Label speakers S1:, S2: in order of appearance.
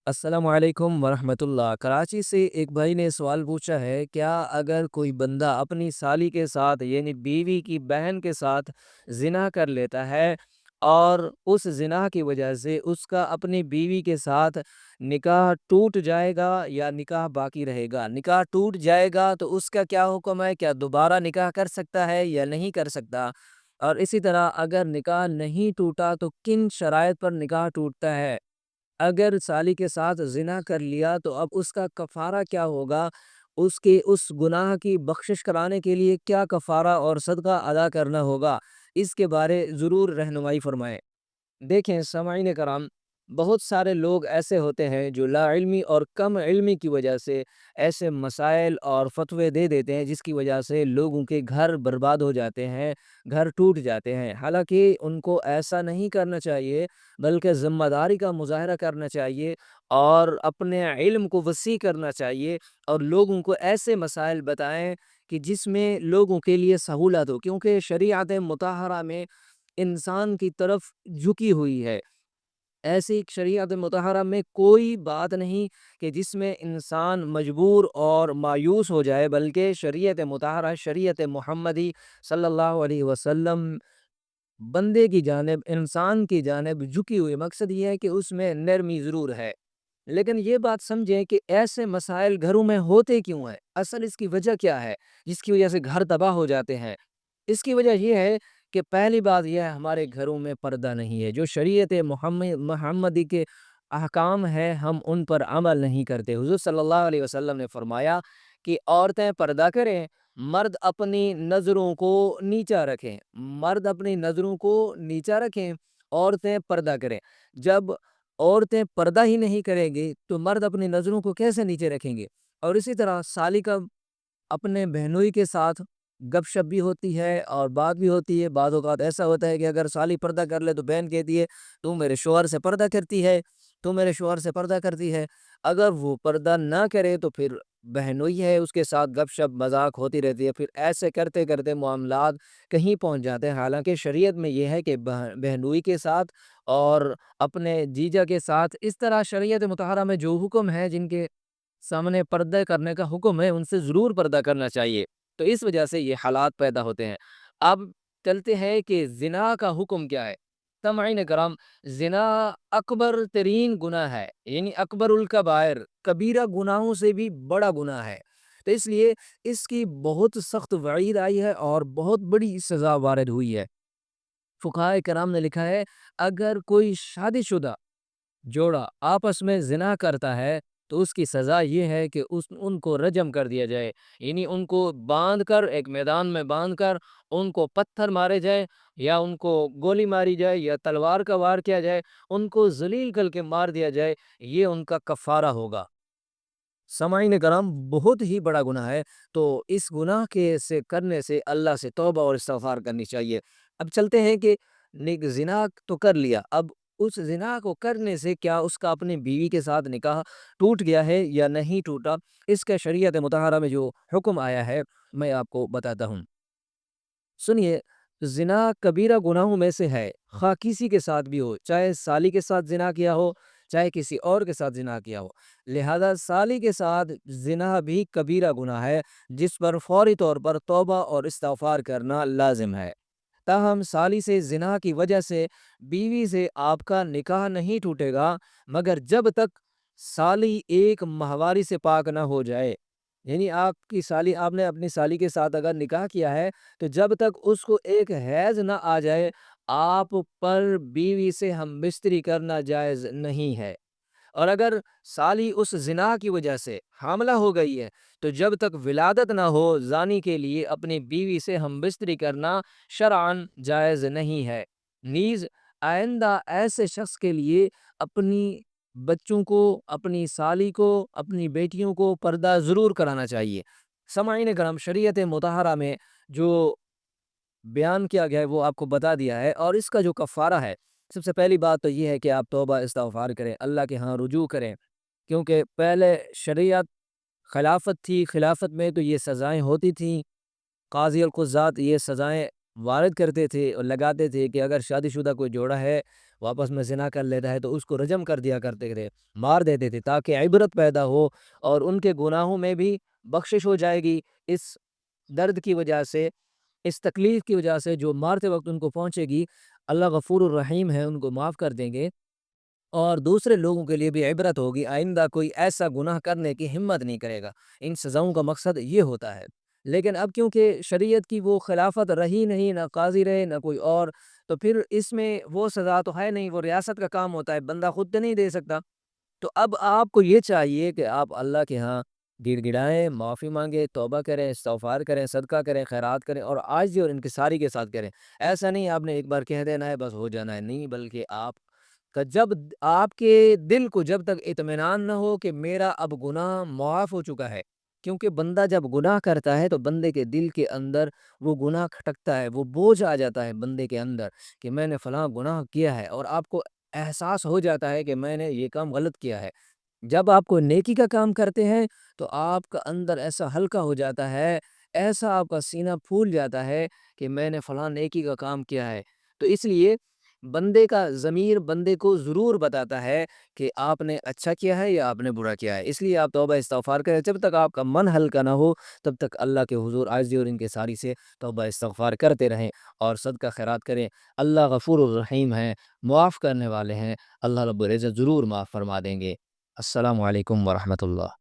S1: السلام علیکم ورحمۃ اللہ۔ کراچی سے ایک بھائی نے سوال پوچھا ہے، کیا اگر کوئی بندہ اپنی سالی کے ساتھ یعنی بیوی کی بہن کے ساتھ زنا کر لیتا ہے اور اس زنا کی وجہ سے اس کا اپنی بیوی کے ساتھ نکاح ٹوٹ جائے گا یا نکاح باقی رہے گا؟ نکاح ٹوٹ جائے گا تو اس کا کیا حکم ہے؟ کیا دوبارہ نکاح کر سکتا ہے یا نہیں کر سکتا؟ اور اسی طرح اگر نکاح نہیں ٹوٹا تو کن شرائط پر نکاح ٹوٹتا ہے؟ اگر سالی کے ساتھ زنا کر لیا تو اب اس کا کفارہ کیا ہوگا؟ اس کے اس گناہ کی بخشش کرانے کے لیے کیا کفارہ اور صدقہ ادا کرنا ہوگا؟ اس کے بارے ضرور رہنمائی فرمائیں۔ دیکھیں سامعین کرام، بہت سارے لوگ ایسے ہوتے ہیں جو لا علمی اور کم علمی کی وجہ سے ایسے مسائل اور فتوے دے دیتے ہیں جس کی وجہ سے لوگوں کے گھر برباد ہو جاتے ہیں، گھر ٹوٹ جاتے ہیں۔ حالانکہ ان کو ایسا نہیں کرنا چاہیے، بلکہ ذمہ داری کا مظاہرہ کرنا چاہیے اور اپنے علم کو وسیع کرنا چاہیے اور لوگوں کو ایسے مسائل بتائیں کہ جس میں لوگوں کے لیے سہولت ہو، کیونکہ شریعت مطہرہ میں انسان کی طرف جھکی ہوئی ہے۔ ایسی شریعت مطہرہ میں کوئی بات نہیں کہ جس میں انسان مجبور اور مایوس ہو جائے، بلکہ شریعت مطہرہ، شریعت محمدی صلی اللہ علیہ وسلم بندے کی جانب، انسان کی جانب جھکی ہوئی۔ مقصد یہ ہے کہ اس میں نرمی ضرور ہے، لیکن یہ بات سمجھیں کہ ایسے مسائل گھروں میں ہوتے کیوں ہیں؟ اصل اس کی وجہ کیا ہے جس کی وجہ سے گھر تباہ ہو جاتے ہیں؟ اس کی وجہ یہ ہے کہ پہلی بات یہ ہے، ہمارے گھروں میں پردہ نہیں ہے۔ جو شریعت محمدی کے احکام ہے ہم ان پر عمل نہیں کرتے۔ حضور صلی اللہ علیہ وسلم نے فرمایا کہ عورتیں پردہ کریں، مرد اپنی نظروں کو نیچا رکھیں۔ مرد اپنی نظروں کو نیچا رکھیں، عورتیں پردہ کریں۔ جب عورتیں پردہ ہی نہیں کریں گی تو مرد اپنی نظروں کو کیسے نیچے رکھیں گے؟ اور اسی طرح سالی کا اپنے بہنوئی کے ساتھ گپ شپ بھی ہوتی ہے اور بات بھی ہوتی ہے۔ بعض اوقات ایسا ہوتا ہے کہ اگر سالی پردہ کر لے تو بہن کہتی ہے تو میرے شوہر سے پردہ کرتی ہے، تو میرے شوہر سے پردہ کرتی ہے۔ اگر وہ پردہ نہ کرے تو پھر بہنوئی ہے، اس کے ساتھ گپ شپ مذاق ہوتی رہتی ہے، پھر ایسے کرتے کرتے معاملات کہیں پہنچ جاتے ہیں۔ حالانکہ شریعت میں یہ ہے کہ بہنوئی کے ساتھ اور اپنے جیجا کے ساتھ اس طرح شریعت مطہرہ میں جو حکم ہے، جن کے سامنے پردہ کرنے کا حکم ہے، ان سے ضرور پردہ کرنا چاہیے۔ تو اس وجہ سے یہ حالات پیدا ہوتے ہیں۔ اب چلتے ہیں کہ زنا کا حکم کیا ہے۔ سامعین کرام، زنا اکبر ترین گناہ ہے، یعنی اکبر الکبائر، کبیرہ گناہوں سے بھی بڑا گناہ ہے۔ تو اس لیے اس کی بہت سخت وعید آئی ہے اور بہت بڑی سزا وارد ہوئی ہے۔ فقہائے کرام نے لکھا ہے، اگر کوئی شادی شدہ جوڑا آپس میں زنا کرتا ہے تو اس کی سزا یہ ہے کہ ان کو رجم کر دیا جائے، یعنی ان کو باندھ کر ایک میدان میں باندھ کر ان کو پتھر مارے جائے یا ان کو گولی ماری جائے یا تلوار کا وار کیا جائے، ان کو ذلیل کر کے مار دیا جائے، یہ ان کا کفارہ ہوگا۔ سامعین کرام، بہت ہی بڑا گناہ ہے، تو اس گناہ کے سے کرنے سے اللہ سے توبہ اور استغفار کرنی چاہیے۔ اب چلتے ہیں کہ زنا تو کر لیا، اب اس زنا کو کرنے سے کیا اس کا اپنی بیوی کے ساتھ نکاح ٹوٹ گیا ہے یا نہیں ٹوٹا؟ اس کا شریعت مطہرہ میں جو حکم آیا ہے میں آپ کو بتاتا ہوں۔ سنیے، زنا کبیرہ گناہوں میں سے ہے، خواہ کسی کے ساتھ بھی ہو، چاہے سالی کے ساتھ زنا کیا ہو، چاہے کسی اور کے ساتھ زنا کیا ہو۔ لہذا سالی کے ساتھ زنا بھی کبیرہ گناہ ہے جس پر فوری طور پر توبہ اور استغفار کرنا لازم ہے۔ تاہم سالی سے زنا کی وجہ سے بیوی سے آپ کا نکاح نہیں ٹوٹے گا مگر جب تک سالی ایک ماہواری سے پاک نہ ہو جائے۔ یعنی آپ نے اپنی سالی کے ساتھ اگر نکاح کیا ہے تو جب تک اس کو ایک حیض نہ آ جائے آپ پر بیوی سے ہم بستری کرنا جائز نہیں ہے۔ اور اگر سالی اس زنا کی وجہ سے حاملہ ہو گئی ہے تو جب تک ولادت نہ ہو زانی کے لیے اپنی بیوی سے ہم بستری کرنا شرعاً جائز نہیں ہے۔ نیز آئندہ ایسے شخص کے لیے اپنی بچوں کو، اپنی سالی کو، اپنی بیٹیوں کو پردہ ضرور کرانا چاہیے۔ سامعین کرام، شریعت مطہرہ میں جو بیان کیا گیا ہے وہ آپ کو بتا دیا ہے، اور اس کا جو کفارہ ہے، سب سے پہلی بات تو یہ ہے کہ آپ توبہ استغفار کریں، اللہ کے ہاں رجوع کریں، کیونکہ پہلے شریعت خلافت تھی، خلافت میں تو یہ سزائیں ہوتی تھیں، قاضی القضات یہ سزائیں وارد کرتے تھے اور لگاتے تھے کہ اگر شادی شدہ کوئی جوڑا ہے وہ آپس میں زنا کر لیتا ہے تو اس کو رجم کر دیا کرتے تھے، مار دیتے تھے تاکہ عبرت پیدا ہو اور ان کے گناہوں میں بھی بخشش ہو جائے گی۔ اس درد کی وجہ سے، اس تکلیف کی وجہ سے جو مارتے وقت ان کو پہنچے گی، اللہ غفور الرحیم ہے، ان کو معاف کر دیں گے اور دوسرے لوگوں کے لیے بھی عبرت ہوگی، آئندہ کوئی ایسا گناہ کرنے کی ہمت نہیں کرے گا۔ ان سزاؤں کا مقصد یہ ہوتا ہے۔ لیکن اب کیونکہ شریعت کی وہ خلافت رہی نہیں، نہ قاضی رہے نہ کوئی اور، تو پھر اس میں وہ سزا تو ہے نہیں، وہ ریاست کا کام ہوتا ہے، بندہ خود تو نہیں دے سکتا۔ تو اب آپ کو یہ چاہیے کہ آپ اللہ کے ہاں گڑ گڑائیں، معافی مانگیں، توبہ کریں، استغفار کریں، صدقہ کریں، خیرات کریں اور عاجزی اور انکساری کے ساتھ کریں۔ ایسا نہیں آپ نے ایک بار کہہ دینا ہے بس ہو جانا ہے، نہیں، بلکہ آپ کا جب آپ کے دل کو جب تک اطمینان نہ ہو کہ میرا اب گناہ معاف ہو چکا ہے، کیونکہ بندہ جب گناہ کرتا ہے تو بندے کے دل کے اندر وہ گناہ کھٹکتا ہے، وہ بوجھ آ جاتا ہے بندے کے اندر کہ میں نے فلاں گناہ کیا ہے، اور آپ کو احساس ہو جاتا ہے کہ میں نے یہ کام غلط کیا ہے۔ جب آپ کو نیکی کا کام کرتے ہیں تو آپ کا اندر ایسا ہلکا ہو جاتا ہے، ایسا آپ کا سینہ پھول جاتا ہے کہ میں نے فلاں نیکی کا کام کیا ہے۔ تو اس لیے بندے کا ضمیر بندے کو ضرور بتاتا ہے کہ آپ نے اچھا کیا ہے یا آپ نے برا کیا ہے۔ اس لیے آپ توبہ استغفار کریں، جب تک آپ کا من ہلکا نہ ہو تب تک اللہ کے حضور عاجزی اور انکساری سے توبہ استغفار کرتے رہیں اور صدقہ خیرات کریں۔ اللہ غفور الرحیم ہیں، معاف کرنے والے ہیں، اللہ رب العزت ضرور معاف فرما دیں گے۔ السلام علیکم ورحمۃ اللہ۔